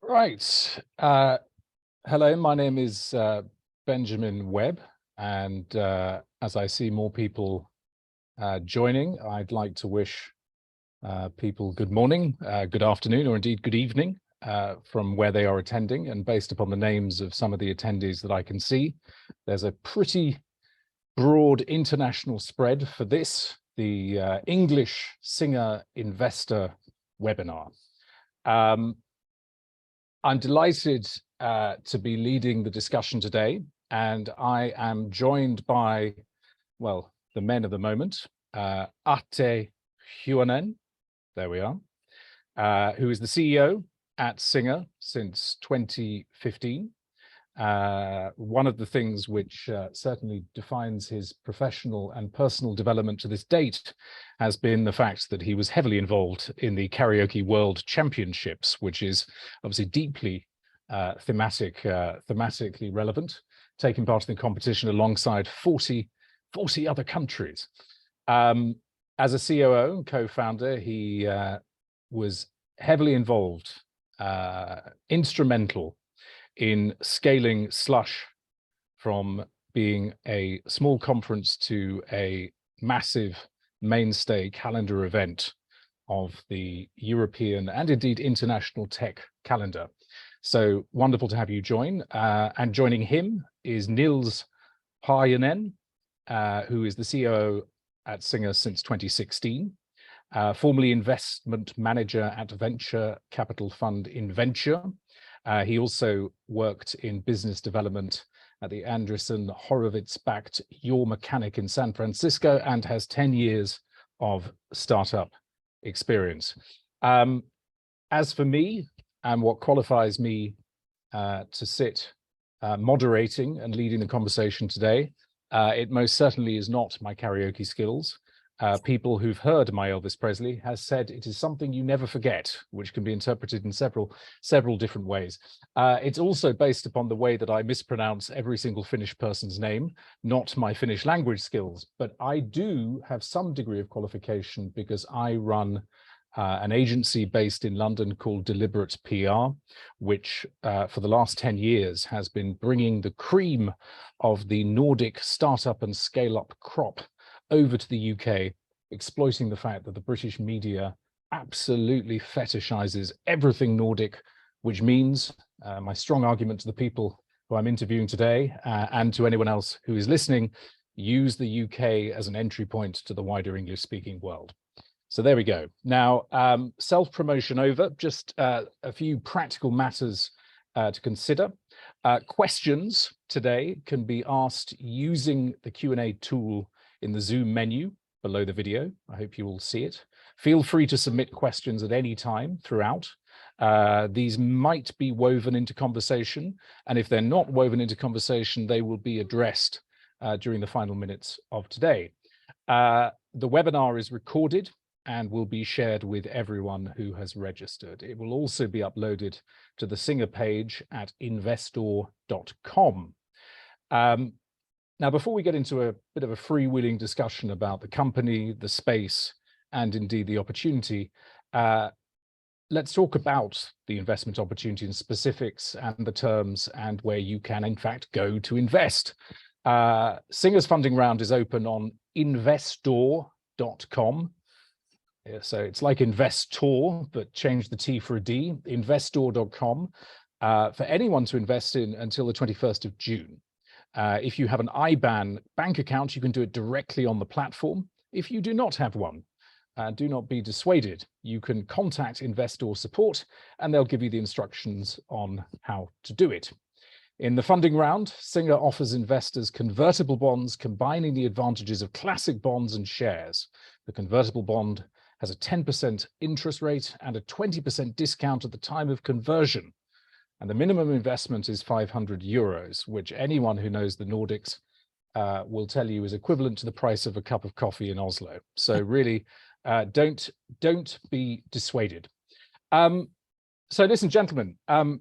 Right. Hello, my name is Benjamin Webb, and as I see more people joining, I'd like to wish people good morning, good afternoon, or indeed good evening from where they are attending. And based upon the names of some of the attendees that I can see, there's a pretty broad international spread for this, the English Singa Investor webinar. I'm delighted to be leading the discussion today, and I am joined by, well, the men of the moment, Atte Hujanen, there we are, who is the CEO at Singa since 2015. One of the things which certainly defines his professional and personal development to this date has been the fact that he was heavily involved in the Karaoke World Championships, which is obviously deeply thematically relevant, taking part in the competition alongside 40 other countries. As a COO and co-founder, he was heavily involved, instrumental in scaling Slush from being a small conference to a massive mainstay calendar event of the European and indeed international tech calendar. So wonderful to have you join. And joining him is Nils Paajanen, who is the CEO at Singa since 2016, formerly investment manager at venture capital fund Inventure. He also worked in business development at the Andreessen Horowitz-backed Your Mechanic in San Francisco and has 10 years of startup experience. As for me, and what qualifies me to sit moderating and leading the conversation today, it most certainly is not my karaoke skills. People who've heard my Elvis Presley has said it is something you never forget, which can be interpreted in several different ways. It's also based upon the way that I mispronounce every single Finnish person's name, not my Finnish language skills, but I do have some degree of qualification because I run an agency based in London called Deliberate PR, which for the last 10 years has been bringing the cream of the Nordic startup and scale-up crop over to the UK, exploiting the fact that the British media absolutely fetishizes everything Nordic, which means my strong argument to the people who I'm interviewing today and to anyone else who is listening, use the UK as an entry point to the wider English-speaking world. So there we go. Now, self-promotion over, just a few practical matters to consider. Questions today can be asked using the Q&A tool in the Zoom menu below the video. I hope you all see it. Feel free to submit questions at any time throughout. These might be woven into conversation, and if they're not woven into conversation, they will be addressed during the final minutes of today. The webinar is recorded and will be shared with everyone who has registered. It will also be uploaded to the Singa page at investor.com. Now, before we get into a bit of a freewheeling discussion about the company, the space, and indeed the opportunity, let's talk about the investment opportunity and specifics and the terms and where you can, in fact, go to invest. Singa's funding round is open on investor.com. So it's like investor, but change the T for a D, investor.com, for anyone to invest in until the 21st of June. If you have an IBAN bank account, you can do it directly on the platform. If you do not have one, do not be dissuaded. You can contact Investor Support and they'll give you the instructions on how to do it. In the funding round, Singa offers investors convertible bonds combining the advantages of classic bonds and shares. The convertible bond has a 10% interest rate and a 20% discount at the time of conversion. And the minimum investment is 500 euros, which anyone who knows the Nordics will tell you is equivalent to the price of a cup of coffee in Oslo. So really, don't be dissuaded. So ladies and gentlemen, to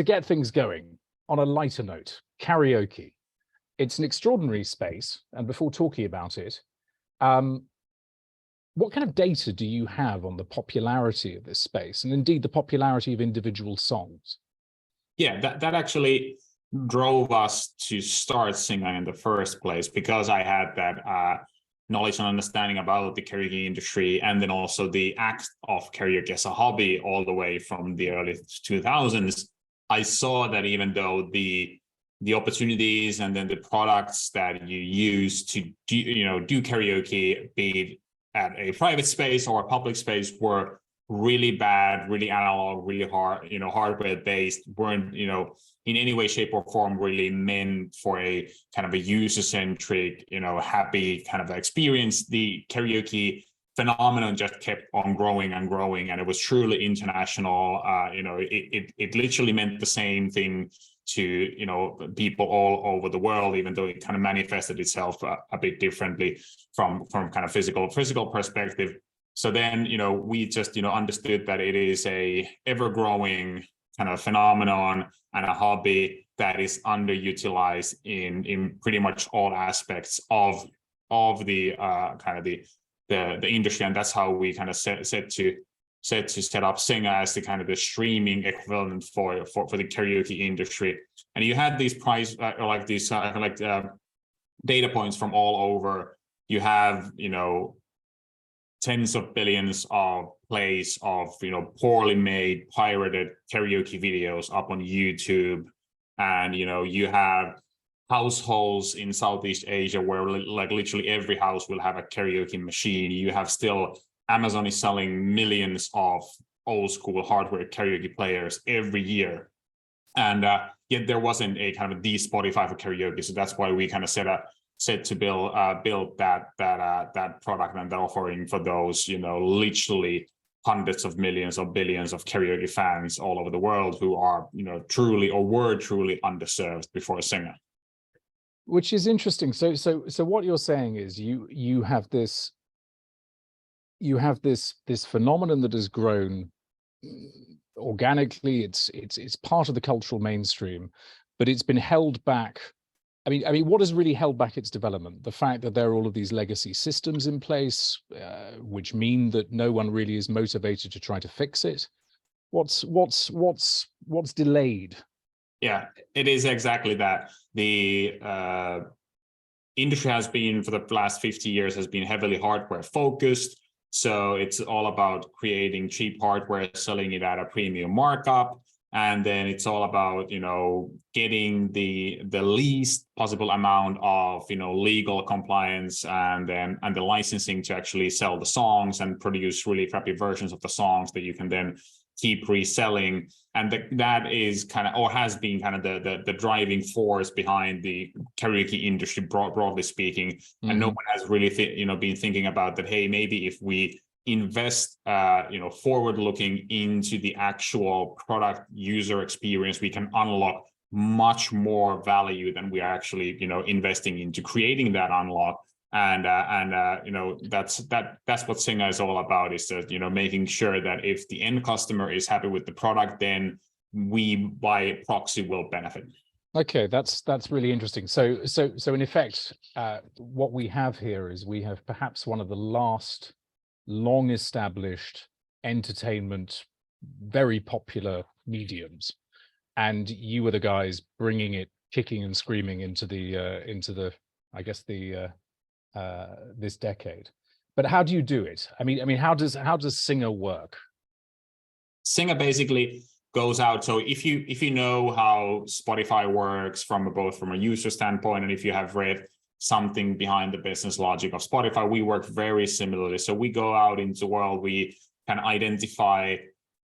get things going on a lighter note, karaoke. It's an extraordinary space. And before talking about it, what kind of data do you have on the popularity of this space, and indeed the popularity of individual songs? Yeah, that actually drove us to start Singa in the first place, because I had that knowledge and understanding about the karaoke industry, and then also the act of karaoke as a hobby all the way from the early 2000s. I saw that even though the opportunities and then the products that you use to do karaoke, be it at a private space or a public space, were really bad, really analog, really hard, hardware based, weren't, in any way, shape, or form really meant for a kind of a user-centric, happy kind of experience. The karaoke phenomenon just kept on growing and growing, and it was truly international. It literally meant the same thing to people all over the world, even though it kind of manifested itself a bit differently from kind of physical perspective. So then, we just, understood that it is a ever-growing kind of phenomenon and a hobby that is underutilized in pretty much all aspects of the kind of the industry, and that's how we kind of set to set up Singa as the kind of the streaming equivalent for the karaoke industry. And you had these data points from all over. You have tens of billions of plays of poorly made pirated karaoke videos up on YouTube, and you have households in Southeast Asia where like literally every house will have a karaoke machine. You have still Amazon is selling millions of old school hardware karaoke players every year, and yet there wasn't a kind of the Spotify for karaoke. So that's why we kind of set to build that product and that offering for those literally hundreds of millions or billions of karaoke fans all over the world who are truly or were truly underserved before Singa. Which is interesting. So what you're saying is you have this phenomenon that has grown organically. It's part of the cultural mainstream, but it's been held back. I mean, what has really held back its development? The fact that there are all of these legacy systems in place, which mean that no one really is motivated to try to fix it. What's delayed? Yeah, it is exactly that. The industry has been, for the last 50 years, has been heavily hardware focused. So it's all about creating cheap hardware, selling it at a premium markup. And then it's all about, getting the least possible amount of, legal compliance and the licensing to actually sell the songs and produce really crappy versions of the songs that you can then keep reselling. And that is kind of, or has been kind of the driving force behind the karaoke industry, broadly speaking. Mm-hmm. And no one has really, been thinking about that. Hey, maybe if we invest forward looking into the actual product user experience, we can unlock much more value than we are actually investing into creating that unlock. And that's what Singa is all about, is that making sure that if the end customer is happy with the product, then we by proxy will benefit. Okay, that's really interesting. So in effect, what we have here is we have perhaps one of the last long established entertainment, very popular mediums, and you were the guys bringing it kicking and screaming into the I guess this decade. But how do you do it? I mean, how does Singa work? Singa basically goes out. So if you know how Spotify works both from a user standpoint, and if you have read something behind the business logic of Spotify, we work very similarly. So we go out into the world, we can identify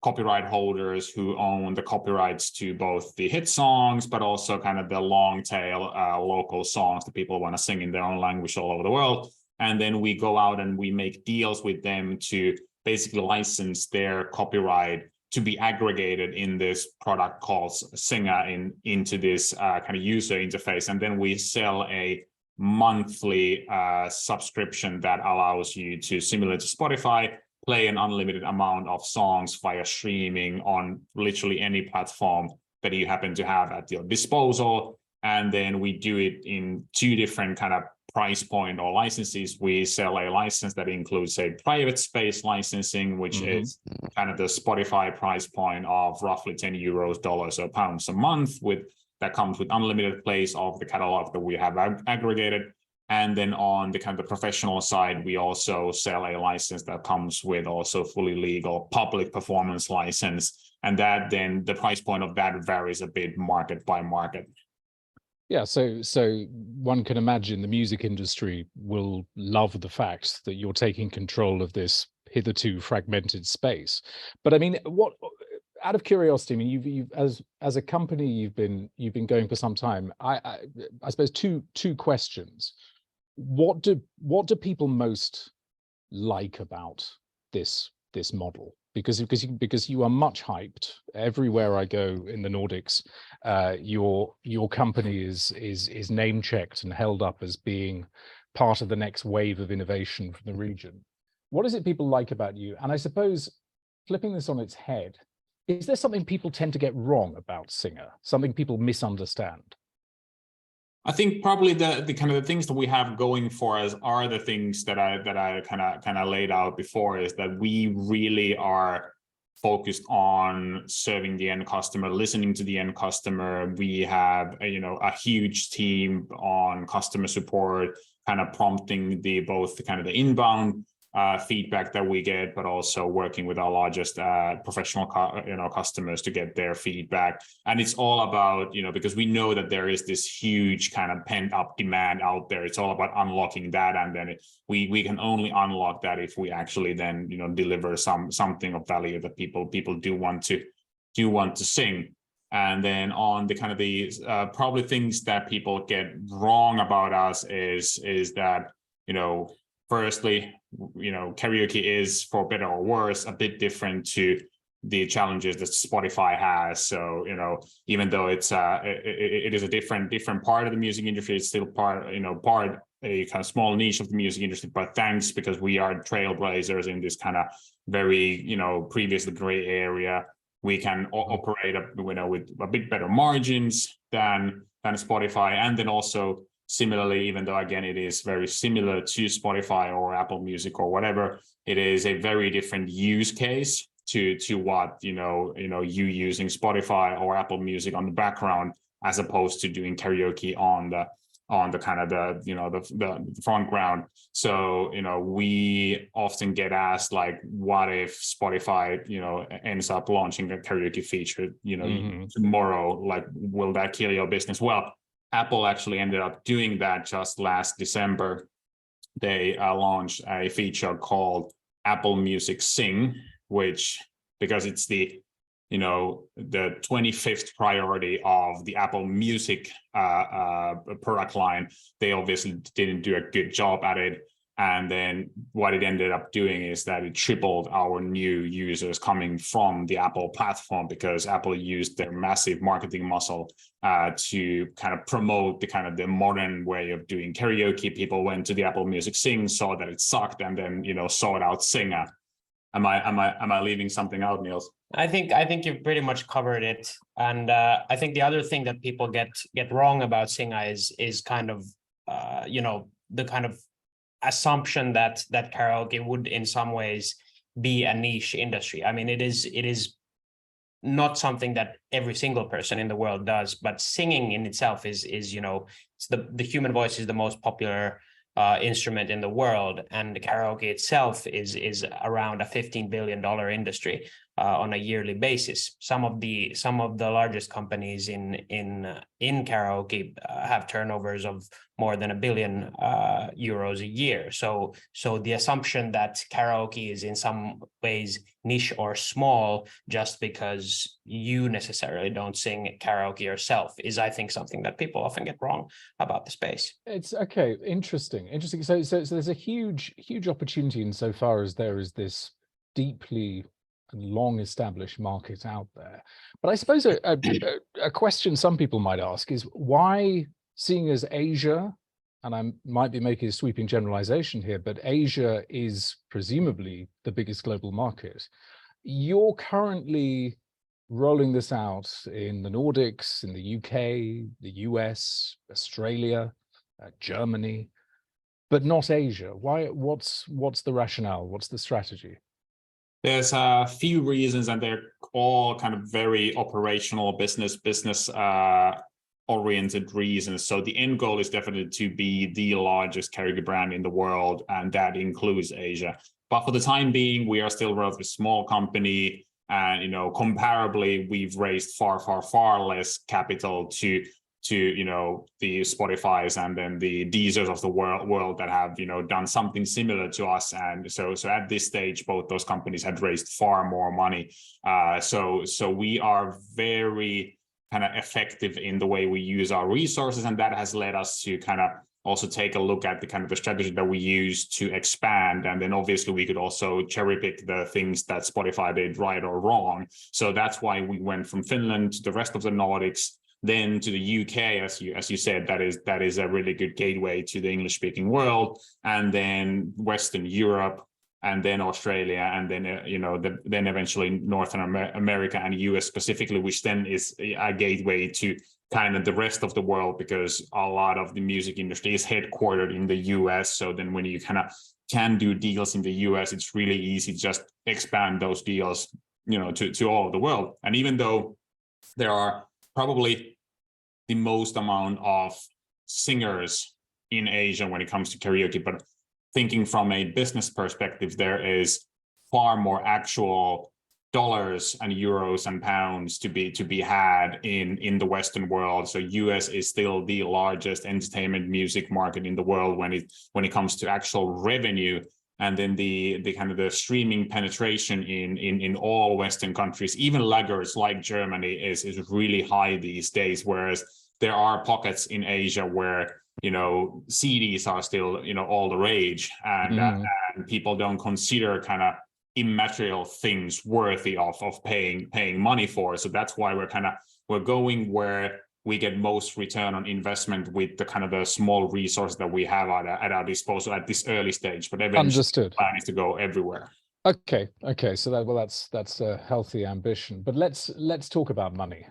copyright holders who own the copyrights to both the hit songs, but also kind of the long tail local songs that people want to sing in their own language all over the world. And then we go out and we make deals with them to basically license their copyright to be aggregated in this product called Singa into this kind of user interface. And then we sell a monthly subscription that allows you to, similar to Spotify, play an unlimited amount of songs via streaming on literally any platform that you happen to have at your disposal. And then we do it in two different kind of price point or licenses, we sell a license that includes a private space licensing, which is kind of the Spotify price point of roughly 10 euros, dollars, or pounds a month, that comes with unlimited plays of the catalog that we have aggregated. And then on the kind of the professional side, we also sell a license that comes with also fully legal public performance license. And that then the price point of that varies a bit market by market. Yeah, so one can imagine the music industry will love the fact that you're taking control of this hitherto fragmented space. But I mean, what, out of curiosity, I mean, you've as a company, you've been going for some time. I suppose two questions. What do people most like about this model? Because you are much hyped everywhere I go in the Nordics. Your company is name checked and held up as being part of the next wave of innovation from the region. What is it people like about you? And I suppose flipping this on its head, is there something people tend to get wrong about Singa? Something people misunderstand? I think probably the kind of the things that we have going for us are the things that I kind of laid out before, is that we really are focused on serving the end customer, listening to the end customer. We have a huge team on customer support, kind of prompting both the inbound feedback that we get, but also working with our largest professional customers to get their feedback. And it's all about, because we know that there is this huge kind of pent up demand out there. It's all about unlocking that, and then we can only unlock that if we actually then deliver something of value that people do want to sing. And then on the kind of the probably things that people get wrong about us is that firstly, karaoke is, for better or worse, a bit different to the challenges that Spotify has. So, even though it is a different part of the music industry, it's still part a kind of small niche of the music industry. But thanks, because we are trailblazers in this kind of very, previously gray area, we can operate with a bit better margins than Spotify. And then also, similarly, even though again it is very similar to Spotify or Apple Music or whatever, it is a very different use case to what you using Spotify or Apple Music on the background, as opposed to doing karaoke on the kind of the front ground. So we often get asked, like, what if Spotify ends up launching a karaoke feature tomorrow? Like, will that kill your business? Well, Apple actually ended up doing that just last December. They launched a feature called Apple Music Sing, which, because it's the 25th priority of the Apple Music product line, they obviously didn't do a good job at it. And then what it ended up doing is that it tripled our new users coming from the Apple platform, because Apple used their massive marketing muscle to kind of promote the modern way of doing karaoke. People went to the Apple Music Sing, saw that it sucked, and then sought out Singa. Am I leaving something out, Nils? I think you've pretty much covered it. And I think the other thing that people get wrong about Singa is kind of the kind of assumption that karaoke would in some ways be a niche industry. I mean, it is not something that every single person in the world does, but singing in itself is it's the human voice is the most popular instrument in the world, and the karaoke itself is around a $15 billion industry on a yearly basis. Some of the largest companies in karaoke have turnovers of more than €1 billion a year. So the assumption that karaoke is in some ways niche or small just because you necessarily don't sing karaoke yourself is, I think, something that people often get wrong about the space. It's okay. Interesting. So there's a huge opportunity insofar as there is this deeply and long established market out there. But I suppose a question some people might ask is, why, seeing as Asia, and I might be making a sweeping generalization here, but Asia is presumably the biggest global market, you're currently rolling this out in the Nordics, in the UK, the US, Australia, Germany. but not Asia? Why? What's the rationale? What's the strategy? There's a few reasons, and they're all kind of very operational business oriented reasons. So the end goal is definitely to be the largest karaoke brand in the world, and that includes Asia. But for the time being, we are still a relatively small company, and comparably, we've raised far less capital to the Spotifys and then the Deezers of the world that have done something similar to us. And so at this stage, both those companies had raised far more money. So we are very kind of effective in the way we use our resources, and that has led us to kind of also take a look at the kind of the strategy that we use to expand. And then obviously we could also cherry pick the things that Spotify did right or wrong. So that's why we went from Finland to the rest of the Nordics, then to the UK, as you said, that is a really good gateway to the English-speaking world, and then Western Europe, and then Australia, and then then eventually Northern America and US specifically, which then is a gateway to kind of the rest of the world, because a lot of the music industry is headquartered in the US. So then when you kind of can do deals in the US, it's really easy to just expand those deals, to all of the world. And even though there are probably the most amount of singers in Asia when it comes to karaoke, but thinking from a business perspective, there is far more actual dollars and euros and pounds to be had in the Western world. So US is still the largest entertainment music market in the world when it comes to actual revenue. And then the kind of the streaming penetration in all Western countries, even laggards like Germany, is really high these days. Whereas there are pockets in Asia where CDs are still all the rage, and people don't consider kind of immaterial things worthy of paying money for. So that's why we're going where we get most return on investment with the kind of the small resource that we have at our disposal at this early stage. But eventually, Understood. the plan is to go everywhere. Okay. So that's a healthy ambition. But let's talk about money.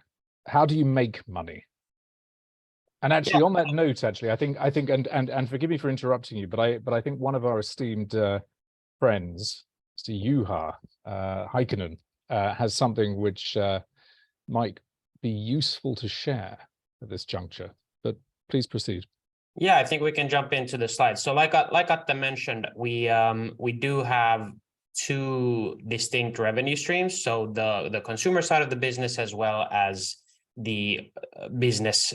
How do you make money? And actually, on that note, I think, and forgive me for interrupting you, but I think one of our esteemed friends, Mr. Juha Heikkinen, has something which might be useful to share at this juncture, but please proceed. Yeah, I think we can jump into the slides. So like Atte mentioned, we do have two distinct revenue streams. So the consumer side of the business, as well as the business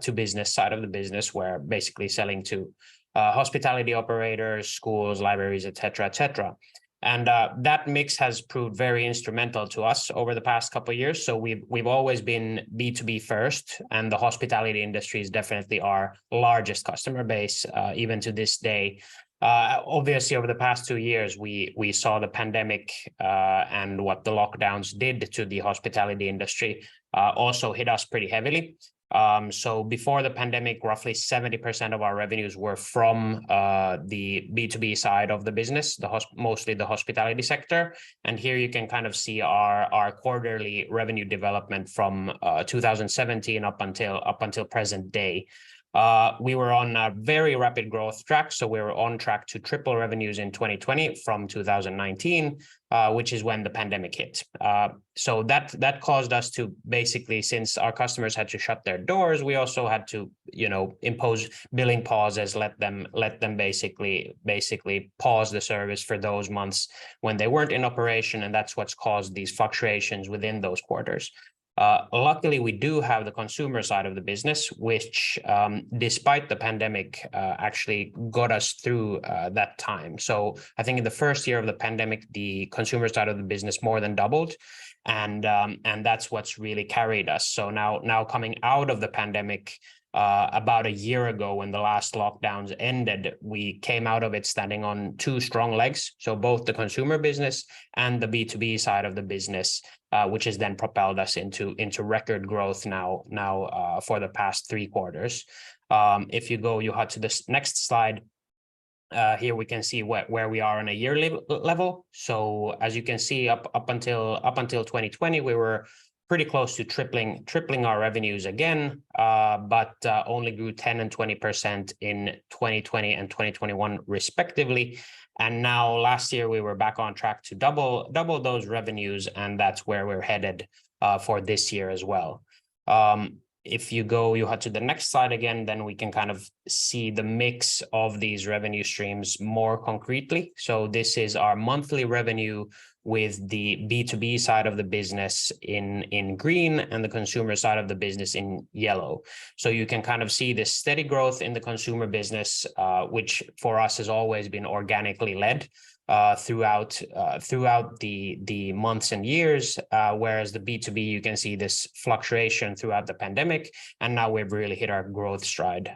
to business side of the business, where basically selling to hospitality operators, schools, libraries, etc. And that mix has proved very instrumental to us over the past couple of years. So we've always been B2B first, and the hospitality industry is definitely our largest customer base, even to this day. Obviously, over the past 2 years, we saw the pandemic and what the lockdowns did to the hospitality industry also hit us pretty heavily. So before the pandemic, roughly 70% of our revenues were from the B2B side of the business, mostly the hospitality sector. And here you can kind of see our quarterly revenue development from 2017 up until present day. We were on a very rapid growth track, so we were on track to triple revenues in 2020 from 2019, which is when the pandemic hit. So that caused us to basically, since our customers had to shut their doors, we also had to, impose billing pauses, let them basically pause the service for those months when they weren't in operation, and that's what's caused these fluctuations within those quarters. Luckily, we do have the consumer side of the business, which, despite the pandemic, actually got us through that time. So I think in the first year of the pandemic, the consumer side of the business more than doubled, and that's what's really carried us. So now coming out of the pandemic, about a year ago, when the last lockdowns ended, we came out of it standing on two strong legs. So both the consumer business and the B2B side of the business, which has then propelled us into record growth now for the past 3 quarters. If you go, Juha, to this next slide, here we can see where we are on a yearly level. So as you can see, up until 2020, we were pretty close to tripling our revenues again, but only grew 10 and 20% in 2020 and 2021 respectively. And now last year we were back on track to double those revenues, and that's where we're headed for this year as well. If you go, Juha, to the next slide again, then we can kind of see the mix of these revenue streams more concretely. So this is our monthly revenue with the B2B side of the business in green and the consumer side of the business in yellow. So you can kind of see this steady growth in the consumer business, which for us has always been organically led throughout the months and years, whereas the B2B, you can see this fluctuation throughout the pandemic, and now we've really hit our growth stride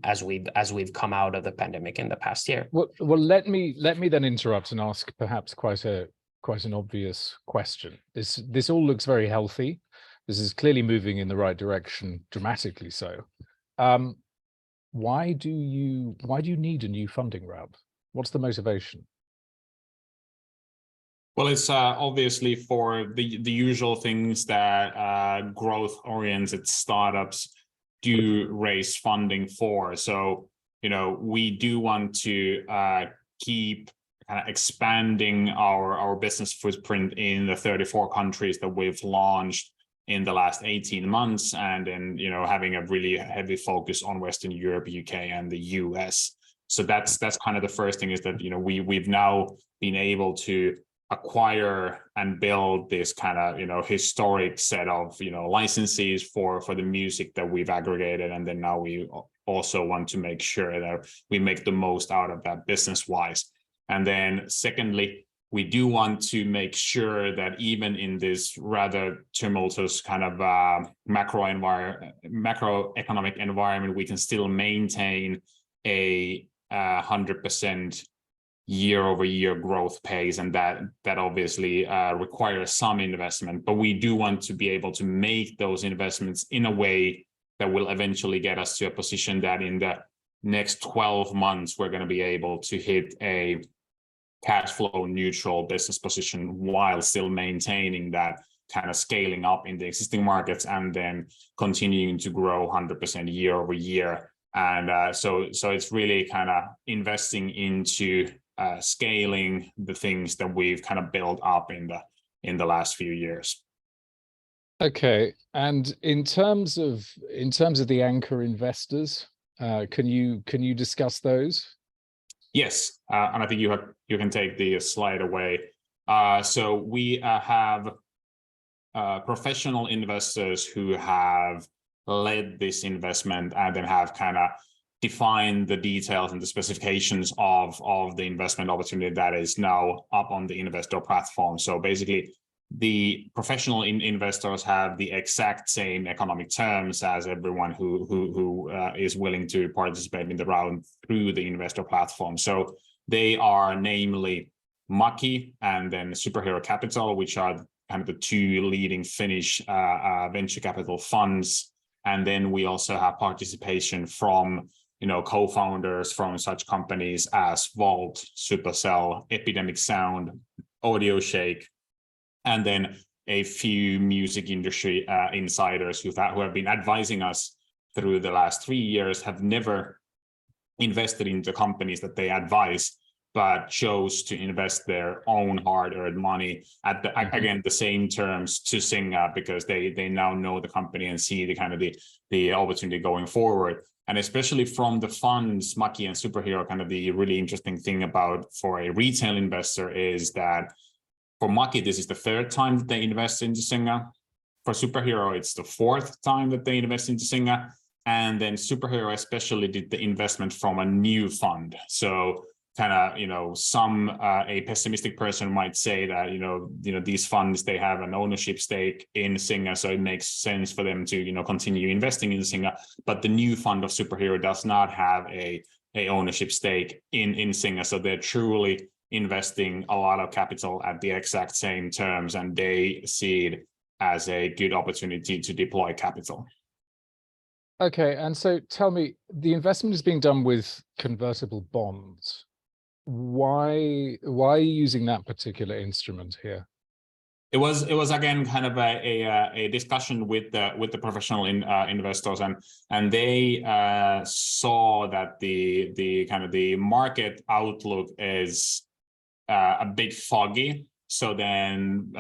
as we've come out of the pandemic in the past year. Well, let me then interrupt and ask perhaps quite an obvious question. This all looks very healthy. This is clearly moving in the right direction, dramatically so. Why do you need a new funding round? What's the motivation? Well, it's obviously for the usual things that growth-oriented startups do raise funding for. So, we do want to keep kind of expanding our business footprint in the 34 countries that we've launched in the last 18 months, and then having a really heavy focus on Western Europe, UK, and the US. So that's kind of the first thing, is that we've now been able to acquire and build this kind of historic set of licenses for the music that we've aggregated, and then now we also want to make sure that we make the most out of that business wise. And then secondly, we do want to make sure that even in this rather tumultuous kind of macroeconomic environment, we can still maintain a 100% year-over-year growth pace, and that obviously requires some investment. But we do want to be able to make those investments in a way that will eventually get us to a position that in the next 12 months, we're going to be able to hit a cash flow neutral business position while still maintaining that kind of scaling up in the existing markets and then continuing to grow 100% year over year. And so it's really kind of investing into scaling the things that we've kind of built up in the last few years. Okay, and in terms of the anchor investors, can you discuss those? Yes, and I think you can take the slide away. So we have professional investors who have led this investment and then have kind of defined the details and the specifications of the investment opportunity that is now up on the investor platform. So basically, the professional investors have the exact same economic terms as everyone who is willing to participate in the round through the investor platform. So they are namely Maki and then Superhero Capital, which are kind of the two leading Finnish venture capital funds. And then we also have participation from co-founders from such companies as Vault, Supercell, Epidemic Sound, AudioShake, and then a few music industry insiders who have been advising us through the last 3 years, have never invested into companies that they advise, but chose to invest their own hard-earned money at again the same terms to Singa, because they now know the company and see the kind of the opportunity going forward. And especially from the funds, Maki and Superhero, kind of the really interesting thing about for a retail investor is that for Maki, this is the third time that they invest into Singa. For Superhero, it's the fourth time that they invest into Singa. And then Superhero especially did the investment from a new fund. So kind of, a pessimistic person might say that, these funds, they have an ownership stake in Singa, so it makes sense for them to, continue investing in Singa. But the new fund of Superhero does not have a ownership stake in Singa. So they're truly investing a lot of capital at the exact same terms, and they see it as a good opportunity to deploy capital. Okay, and so tell me, the investment is being done with convertible bonds. Why are you using that particular instrument here? It was again kind of a discussion with the professional investors, and they saw that the kind of the market outlook is a bit foggy. So then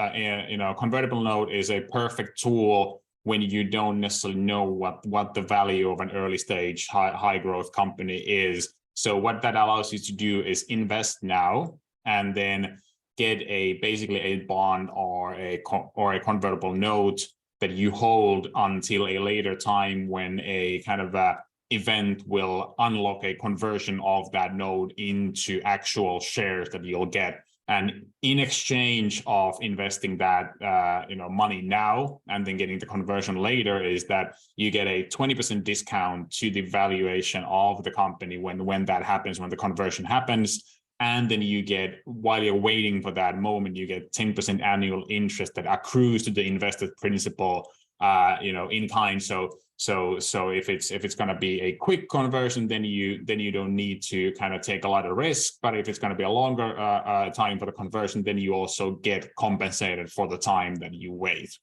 convertible note is a perfect tool when you don't necessarily know what the value of an early stage high growth company is. So what that allows you to do is invest now and then get basically a bond or a convertible note that you hold until a later time when a kind of event will unlock a conversion of that note into actual shares that you'll get. And in exchange of investing that money now and then getting the conversion later, is that you get a 20% discount to the valuation of the company when that happens, when the conversion happens. And then you get, while you're waiting for that moment, you get 10% annual interest that accrues to the invested principal, in kind. So if it's going to be a quick conversion, then you don't need to kind of take a lot of risk. But if it's going to be a longer time for the conversion, then you also get compensated for the time that you wait.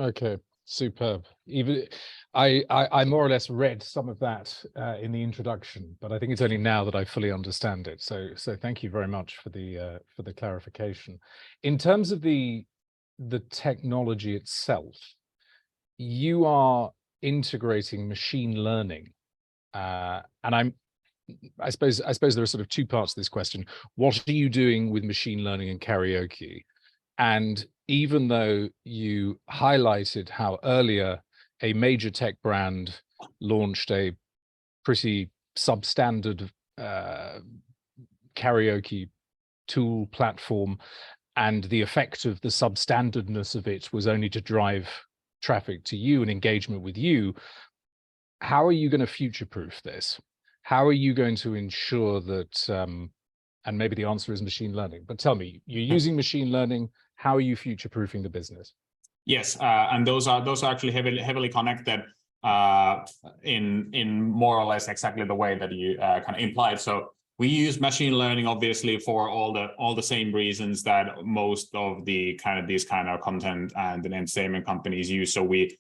Okay, superb. Even I more or less read some of that in the introduction, but I think it's only now that I fully understand it. So thank you very much for the clarification. In terms of the technology itself, you are integrating machine learning, and I suppose there are sort of two parts to this question. What are you doing with machine learning in karaoke? And even though you highlighted how earlier a major tech brand launched a pretty substandard karaoke tool platform, and the effect of the substandardness of it was only to drive traffic to you and engagement with you, how are you going to future-proof this? How are you going to ensure that, and maybe the answer is machine learning, but tell me, you're using machine learning, how are you future-proofing the business? Yes, and those are actually heavily connected in more or less exactly the way that you kind of implied. So we use machine learning obviously for all the same reasons that most of these kind of content and entertainment companies use. So we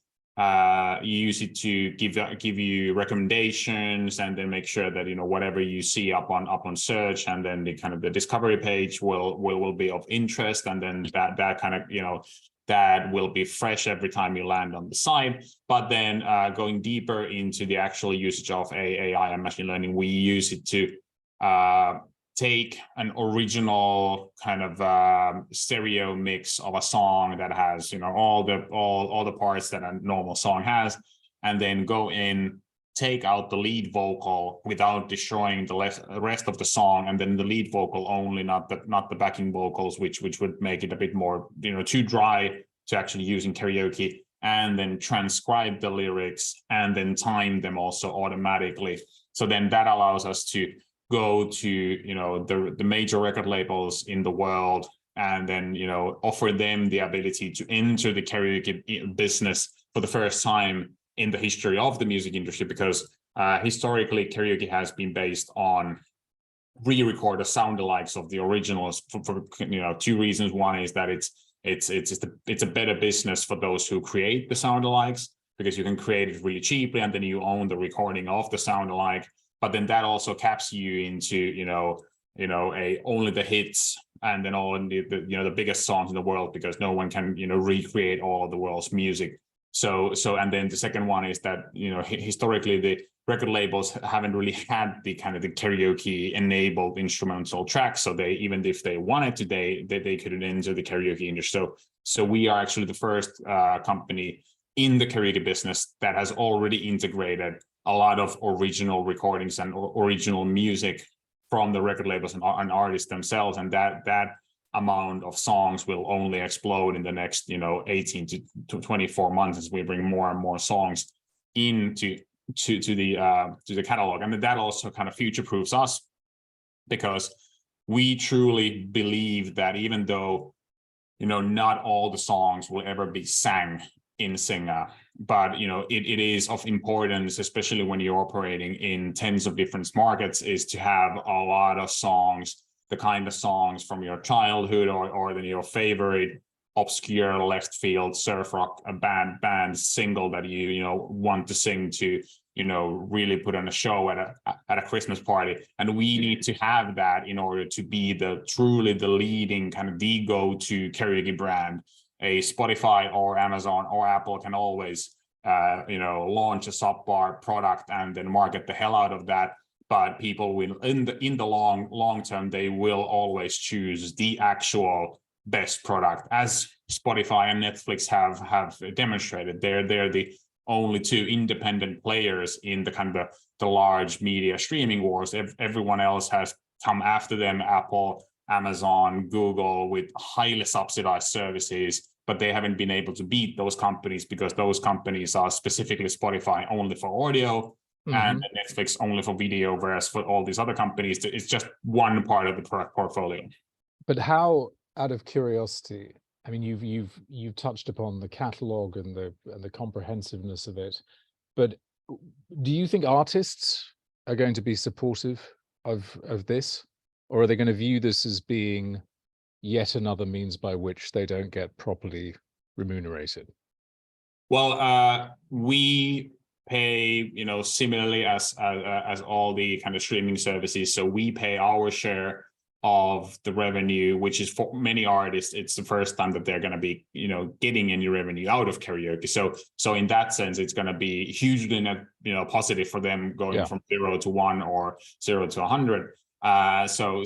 use it to give you recommendations, and then make sure that whatever you see up on search, and then the kind of the discovery page will be of interest, and then that kind of that will be fresh every time you land on the site. But then going deeper into the actual usage of AI and machine learning, we use it to take an original kind of stereo mix of a song that has all the parts that a normal song has, and then go in, take out the lead vocal without destroying the rest of the song, and then the lead vocal only, not the backing vocals, which would make it a bit more too dry to actually use in karaoke, and then transcribe the lyrics and then time them also automatically. So then that allows us to go to the major record labels in the world, and then offer them the ability to enter the karaoke business for the first time in the history of the music industry, because historically karaoke has been based on re-record the sound-alikes of the originals for two reasons. One is that it's a better business for those who create the sound-alikes, because you can create it really cheaply and then you own the recording of the sound-alike. But then that also caps you into only the hits, and then all the biggest songs in the world, because no one can recreate all of the world's music. So and then the second one is that historically the record labels haven't really had the kind of the karaoke enabled instrumental tracks. So they, even if they wanted to, they couldn't enter the karaoke industry. So we are actually the first company in the karaoke business that has already integrated a lot of original recordings and original music from the record labels and artists themselves, and that amount of songs will only explode in the next 18 to 24 months as we bring more and more songs into the catalog. And that also kind of future proofs us, because we truly believe that even though not all the songs will ever be sang in Singa, but it is of importance, especially when you're operating in tens of different markets, is to have a lot of songs the kind of songs from your childhood or then your favorite obscure left field surf rock band single that you want to sing to really put on a show at a Christmas party. And we need to have that in order to be truly the leading kind of the go-to karaoke brand. A Spotify or Amazon or Apple can always launch a subpar product and then market the hell out of that. But people will in the long term, they will always choose the actual best product, as Spotify and Netflix have demonstrated. They're the only two independent players in the kind of the large media streaming wars. Everyone else has come after them, Apple, Amazon, Google, with highly subsidized services, but they haven't been able to beat those companies because those companies are specifically Spotify only for audio and Netflix only for video, whereas for all these other companies, it's just one part of the product portfolio. But how, out of curiosity, I mean, you've touched upon the catalog and the comprehensiveness of it, but do you think artists are going to be supportive of this, or are they going to view this as being yet another means by which they don't get properly remunerated? Well, we pay, similarly as all the kind of streaming services. So we pay our share of the revenue, which is for many artists, it's the first time that they're going to be, getting any revenue out of karaoke. So in that sense, it's going to be hugely net, positive for them going from 0 to 1 or 0 to 100. So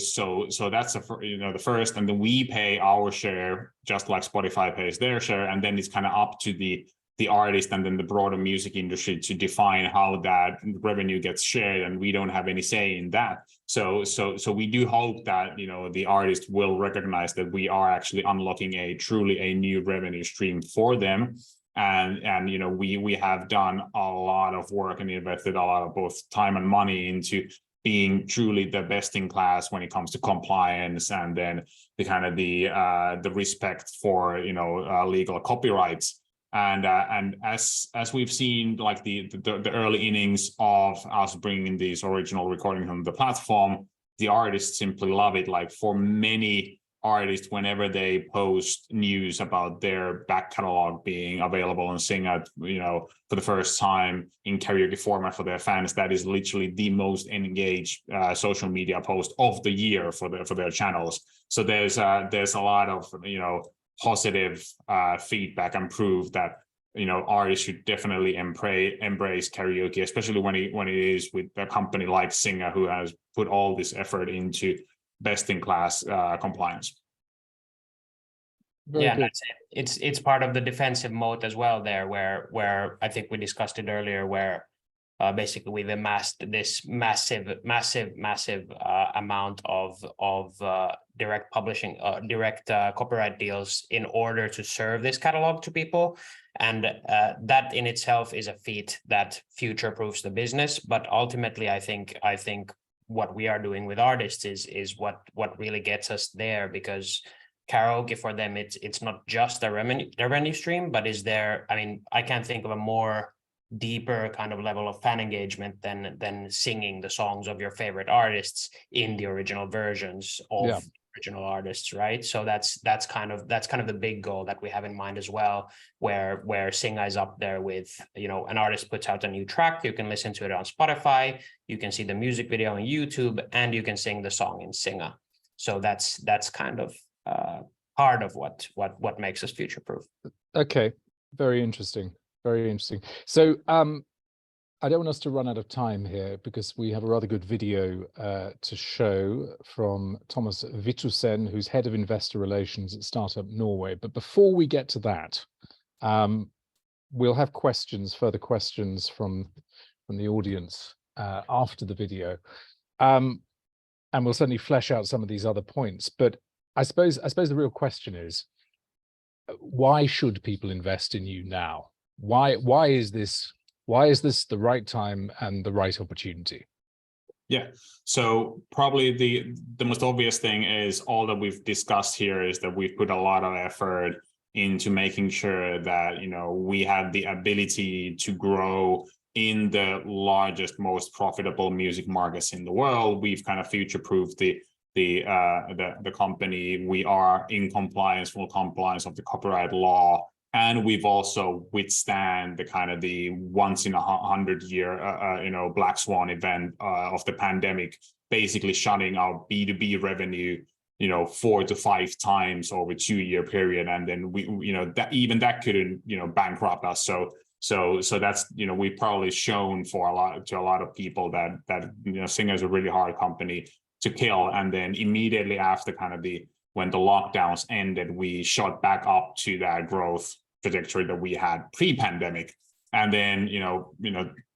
that's the first, and then we pay our share just like Spotify pays their share, and then it's kind of up to the artist and then the broader music industry to define how that revenue gets shared, and we don't have any say in that. So we do hope that the artist will recognize that we are actually unlocking truly a new revenue stream for them. And we have done a lot of work and invested a lot of both time and money into being truly the best in class when it comes to compliance, and then the kind of the respect for legal copyrights. And as we've seen, like the early innings of us bringing these original recordings on the platform, the artists simply love it. Like for many artists, whenever they post news about their back catalog being available on Singa, for the first time in karaoke format for their fans, that is literally the most engaged social media post of the year for their channels. So there's a lot of positive feedback and proof that artists should definitely embrace karaoke, especially when it is with a company like Singa, who has put all this effort into best-in-class compliance. Very good. That's it. It's part of the defensive mode as well there, where I think we discussed it earlier, where basically we've amassed this massive amount of direct publishing, direct copyright deals in order to serve this catalog to people, and that in itself is a feat that future-proofs the business. But ultimately, I think what we are doing with artists is what really gets us there, because karaoke for them, it's not just a revenue stream, but I can't think of a more deeper kind of level of fan engagement than singing the songs of your favorite artists in the original versions of original artists, right? So that's kind of the big goal that we have in mind as well, where Singa is up there with, an artist puts out a new track, you can listen to it on Spotify, you can see the music video on YouTube, and you can sing the song in Singa. So that's kind of part of what makes us future proof. Okay, very interesting. Very interesting. So I don't want us to run out of time here, because we have a rather good video to show from Thomas Vitusen, who's head of investor relations at Startup Norway. But before we get to that, we'll have further questions from the audience after the video, and we'll certainly flesh out some of these other points. But I suppose the real question is, why should people invest in you now? Why is this the right time and the right opportunity? Yeah, so probably the most obvious thing is all that we've discussed here is that we've put a lot of effort into making sure that we have the ability to grow in the largest, most profitable music markets in the world. We've kind of future-proofed the the company. We are in compliance, full compliance of the copyright law, and we've also withstand the kind of the once in a 100-year black swan event of the pandemic, basically shutting our B2B revenue 4 to 5 times over 2-year period, and then we that couldn't bankrupt us. So that's we've probably shown to a lot of people that Singa is a really hard company to kill. And then immediately after when the lockdowns ended, we shot back up to that growth trajectory that we had pre-pandemic. And then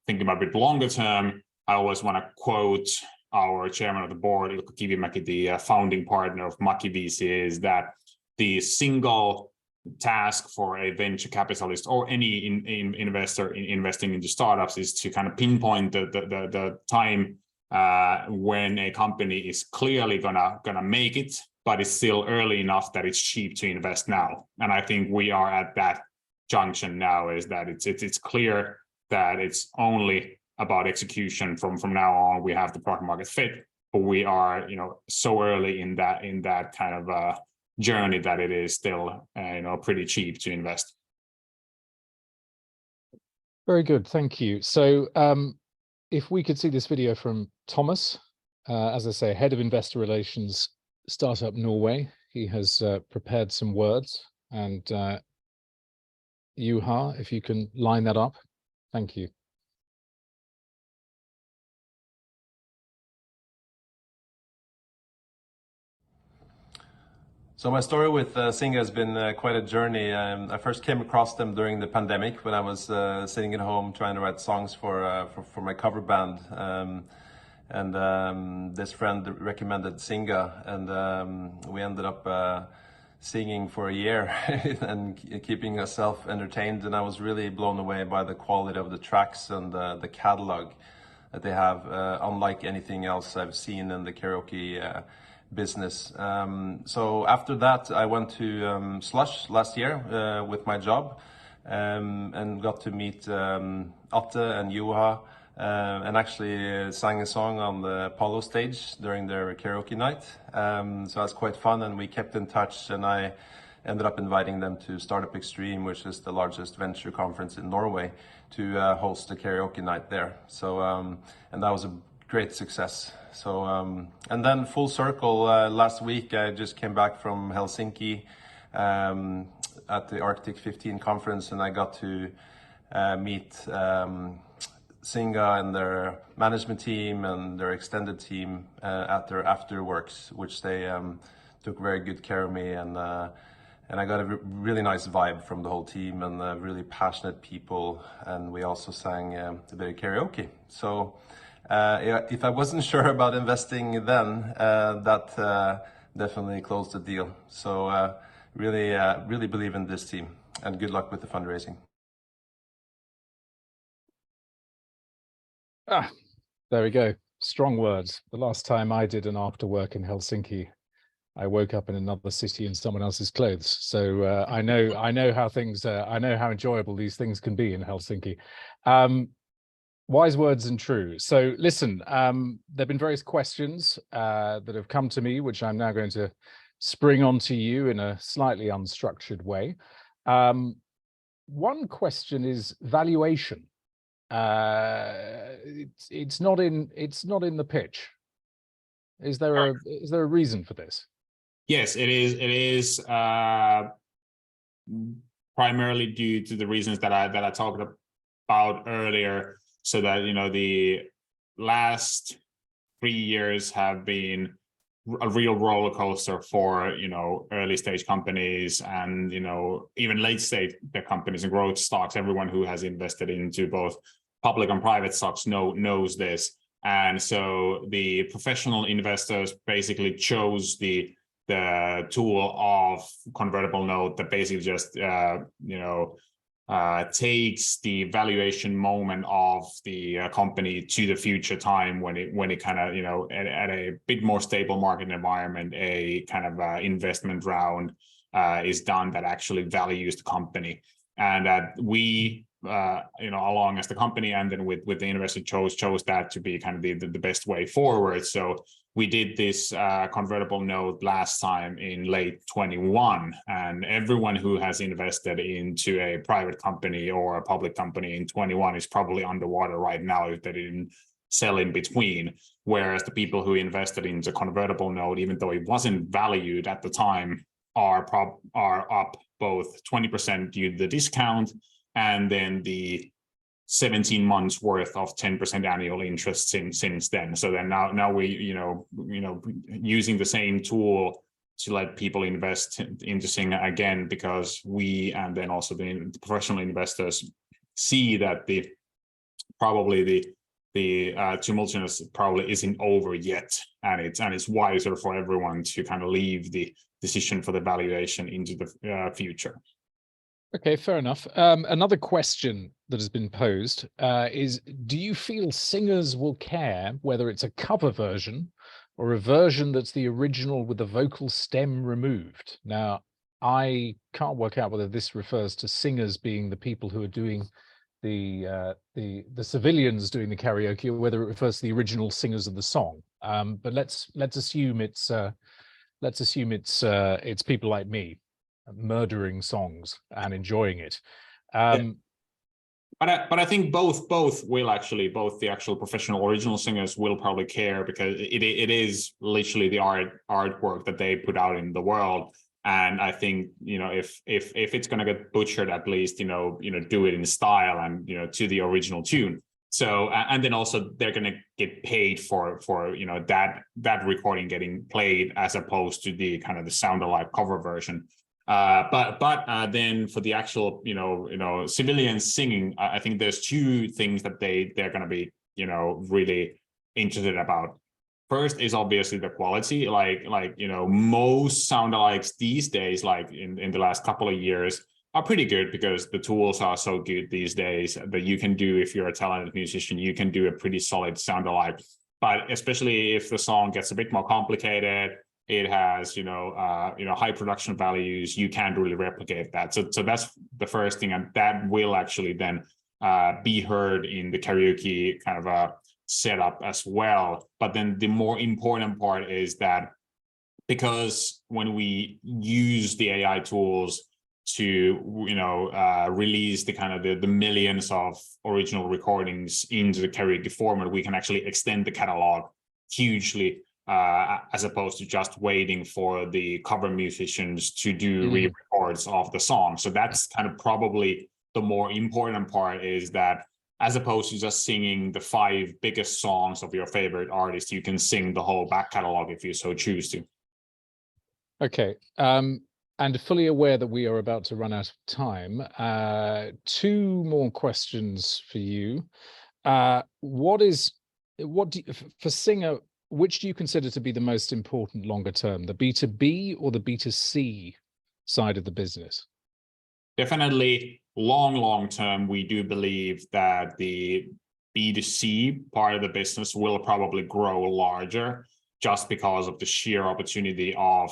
thinking about a bit longer term, I always want to quote our chairman of the board, Ilkka Kivimäki, the founding partner of Maki VC, is that the single task for a venture capitalist or any investor investing into startups is to kind of pinpoint the time when a company is clearly gonna make it, but it's still early enough that it's cheap to invest now. And I think we are at that junction now, is that it's clear that it's only about execution from now on. We have the product market fit, but we are so early in that kind of journey that it is still pretty cheap to invest. Very good, thank you. So if we could see this video from Thomas, as I say, head of investor relations, Startup Norway. He has prepared some words, and Juha, if you can line that up, thank you. So my story with Singa has been quite a journey. I first came across them during the pandemic when I was sitting at home trying to write songs for my cover band. This friend recommended Singa, and we ended up singing for a year and keeping ourselves entertained. And I was really blown away by the quality of the tracks and the catalog that they have, unlike anything else I've seen in the karaoke business. So after that, I went to Slush last year with my job, and got to meet Atte and Juha, and actually sang a song on the Apollo stage during their karaoke night. So that's quite fun, and we kept in touch, and I ended up inviting them to Startup Extreme, which is the largest venture conference in Norway, to host a karaoke night there. So and that was a great success. So and then full circle, last week I just came back from Helsinki at the Arctic 15 conference, and I got to meet Singa and their management team and their extended team at their afterworks, which they took very good care of me, and I got a really nice vibe from the whole team, and really passionate people, and we also sang a bit of karaoke. So yeah, if I wasn't sure about investing then, that definitely closed the deal. So really believe in this team, and good luck with the fundraising. There we go. Strong words. The last time I did an after work in Helsinki, I woke up in another city in someone else's clothes. So I know how things. I know how enjoyable these things can be in Helsinki. Wise words and true. So listen, there've been various questions that have come to me, which I'm now going to spring onto you in a slightly unstructured way. One question is valuation. It's not in the pitch. Is there a reason for this? Yes, it is primarily due to the reasons that I talked about earlier. So that the last 3 years have been a real roller coaster for early stage companies, and even late stage companies and growth stocks. Everyone who has invested into both public and private stocks knows this. And so the professional investors basically chose the tool of convertible note that basically just takes the valuation moment of the company to the future time when it kind of at a bit more stable market environment, a kind of investment round is done that actually values the company. And we along as the company, and then with the investor chose that to be kind of the best way forward. So we did this convertible note last time in late 21, and everyone who has invested into a private company or a public company in 21 is probably underwater right now if they didn't sell in between. Whereas the people who invested into convertible note, even though it wasn't valued at the time, are up both 20% due to the discount, and then the 17 months worth of 10% annual interest since then. So then now we using the same tool to let people invest into Singa again, because we, and then also the professional investors, see that the tumultuous probably isn't over yet, and it's wiser for everyone to kind of leave the decision for the valuation into the future. Okay, fair enough. Another question that has been posed is, do you feel singers will care whether it's a cover version or a version that's the original with the vocal stem removed? Now, I can't work out whether this refers to singers being the people who are doing the civilians doing the karaoke, or whether it refers to the original singers of the song. But let's assume it's people like me murdering songs and enjoying it. But I think both will actually, both the actual professional original singers will probably care, because it is literally the artwork that they put out in the world. And I think, if it's going to get butchered, at least do it in style and to the original tune. So and then also they're going to get paid for that recording getting played, as opposed to the kind of the sound alike cover version. But then for the actual civilians singing, I think there's two things that they're going to be really interested about. First is obviously the quality, like most sound alikes these days, like in the last couple of years, are pretty good, because the tools are so good these days that you can do, if you're a talented musician, you can do a pretty solid sound alike. But especially if the song gets a bit more complicated, it has high production values, you can't really replicate that. So that's the first thing, and that will actually then be heard in the karaoke kind of a setup as well. But then the more important part is that, because when we use the AI tools to release the kind of the millions of original recordings into the karaoke format, we can actually extend the catalog hugely, as opposed to just waiting for the cover musicians to do re-records of the song. So that's kind of probably the more important part, is that as opposed to just singing the 5 biggest songs of your favorite artist, you can sing the whole back catalog if you so choose to. Okay. And fully aware that we are about to run out of time, 2 more questions for you. For Singa, which do you consider to be the most important longer term, the B2B or the B2C side of the business? Definitely long term, we do believe that the B2C part of the business will probably grow larger, just because of the sheer opportunity of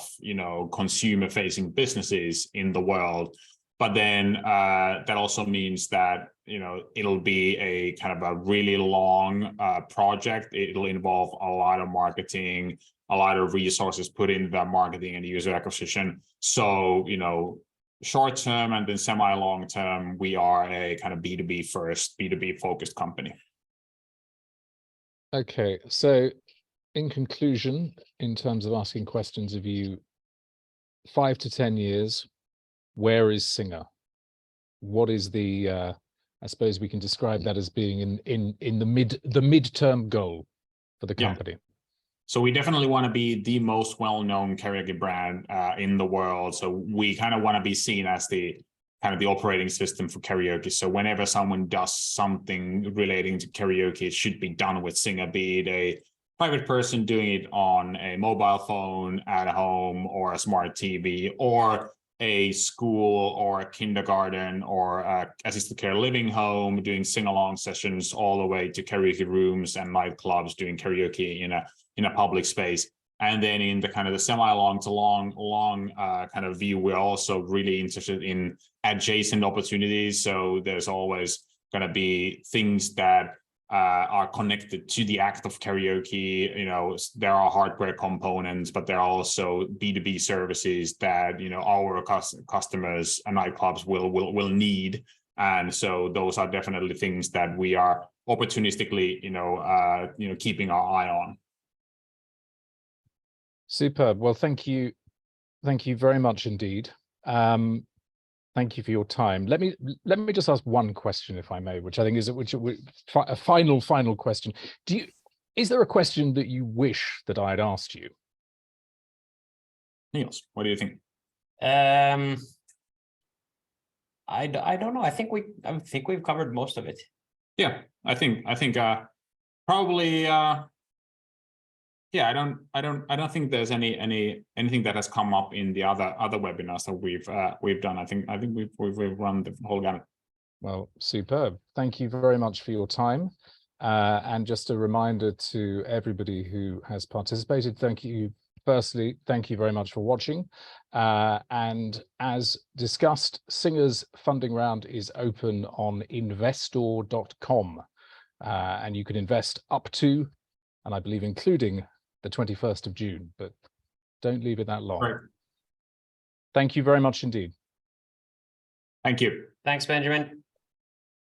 consumer facing businesses in the world. But then that also means that it'll be a kind of a really long project. It'll involve a lot of marketing, a lot of resources put into that marketing and user acquisition. So short term and then semi long term, we are a kind of B2B first, B2B focused company. Okay, so in conclusion, in terms of asking questions of you, 5 to 10 years, where is Singa? What is the I suppose we can describe that as being in the midterm goal for the company? Yeah. So we definitely want to be the most well-known karaoke brand in the world. So we kind of want to be seen as the kind of the operating system for karaoke. So whenever someone does something relating to karaoke, it should be done with Singa, be it a private person doing it on a mobile phone at home or a smart TV, or a school or a kindergarten or a assisted care living home doing sing-along sessions, all the way to karaoke rooms and nightclubs doing karaoke in a public space. And then in the kind of the semi-long to long kind of view, we're also really interested in adjacent opportunities. So there's always going to be things that are connected to the act of karaoke. You know, there are hardware components, but there are also B2B services that, you know, our customers and nightclubs will need. And so those are definitely things that we are opportunistically, keeping our eye on. Superb. Well, thank you very much indeed. Thank you for your time. Let me just ask one question, if I may, which I think is a final question. Is there a question that you wish that I had asked you? Nils, what do you think? I don't know. I think we've covered most of it. Yeah, I think probably. Yeah, I don't think there's anything that has come up in the other webinars that we've done. I think we've run the whole gamut. Well, superb. Thank you very much for your time. And just a reminder to everybody who has participated, thank you. Firstly, thank you very much for watching. And as discussed, Singa's funding round is open on investor.com. And you can invest up to, and I believe including, the 21st of June, but don't leave it that long. Right. Thank you very much indeed. Thank you. Thanks, Benjamin.